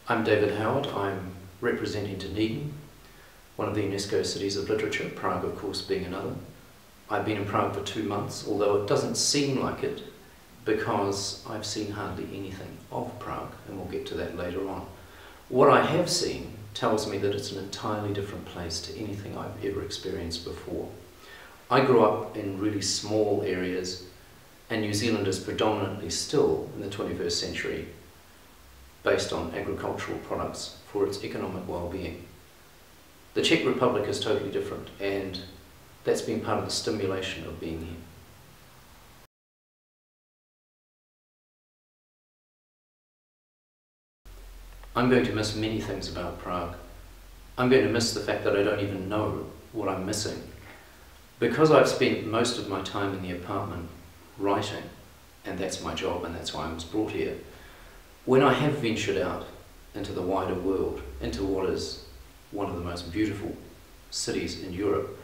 I'm David Howard. I'm representing Dunedin, one of the UNESCO cities of literature, Prague of course being another. I've been in Prague for 2 months, although it doesn't seem like it because I've seen hardly anything of Prague, and we'll get to that later on. What I have seen tells me that it's an entirely different place to anything I've ever experienced before. I grew up in really small areas, and New Zealand is predominantly still in the 21st century based on agricultural products for its economic well-being. The Czech Republic is totally different, and that's been part of the stimulation of being here. I'm going to miss many things about Prague. I'm going to miss the fact that I don't even know what I'm missing. Because I've spent most of my time in the apartment writing, and that's my job and that's why I was brought here, when I have ventured out into the wider world, into what is one of the most beautiful cities in Europe,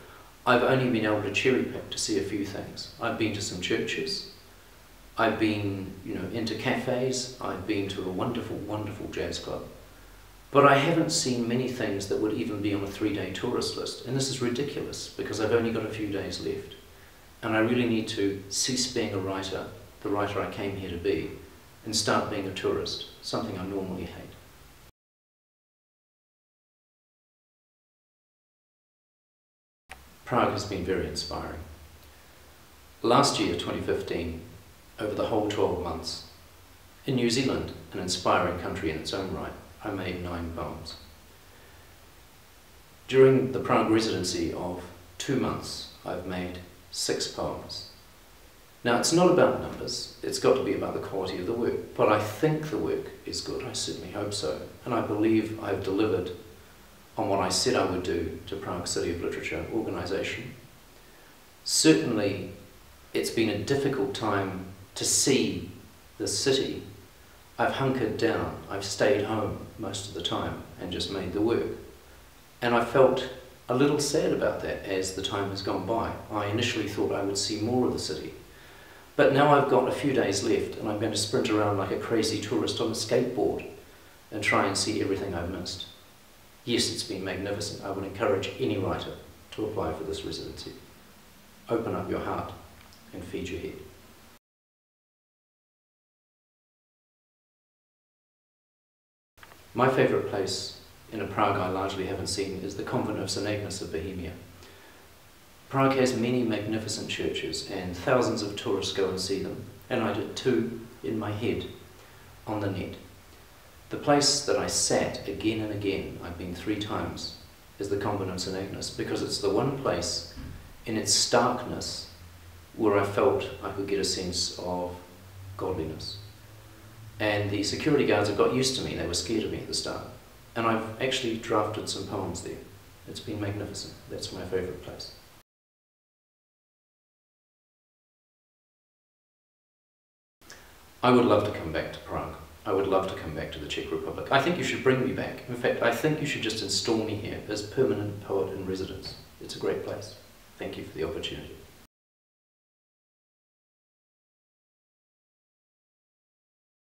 I've only been able to cherry pick to see a few things. I've been to some churches, I've been into cafes, I've been to a wonderful, wonderful jazz club, but I haven't seen many things that would even be on a 3-day tourist list, and this is ridiculous because I've only got a few days left, and I really need to cease being a writer, the writer I came here to be, and start being a tourist, something I normally hate. Prague has been very inspiring. Last year, 2015, over the whole 12 months, in New Zealand, an inspiring country in its own right, I made 9 poems. During the Prague residency of 2 months, I've made 6 poems. Now, it's not about numbers, it's got to be about the quality of the work, but I think the work is good, I certainly hope so, and I believe I've delivered on what I said I would do to Prague City of Literature organisation. Certainly, it's been a difficult time to see the city. I've hunkered down, I've stayed home most of the time and just made the work. And I felt a little sad about that as the time has gone by. I initially thought I would see more of the city. But now I've got a few days left and I'm going to sprint around like a crazy tourist on a skateboard and try and see everything I've missed. Yes, it's been magnificent. I would encourage any writer to apply for this residency. Open up your heart and feed your head. My favourite place in a Prague I largely haven't seen is the convent of St. Agnes of Bohemia. Prague has many magnificent churches and thousands of tourists go and see them, and I did 2 in my head on the net. The place that I sat again and again, I've been 3 times, is the convent of St. Agnes because it's the one place in its starkness where I felt I could get a sense of godliness. And the security guards have got used to me, they were scared of me at the start. And I've actually drafted some poems there. It's been magnificent. That's my favourite place. I would love to come back to Prague. I would love to come back to the Czech Republic. I think you should bring me back. In fact, I think you should just install me here as permanent poet in residence. It's a great place. Thank you for the opportunity.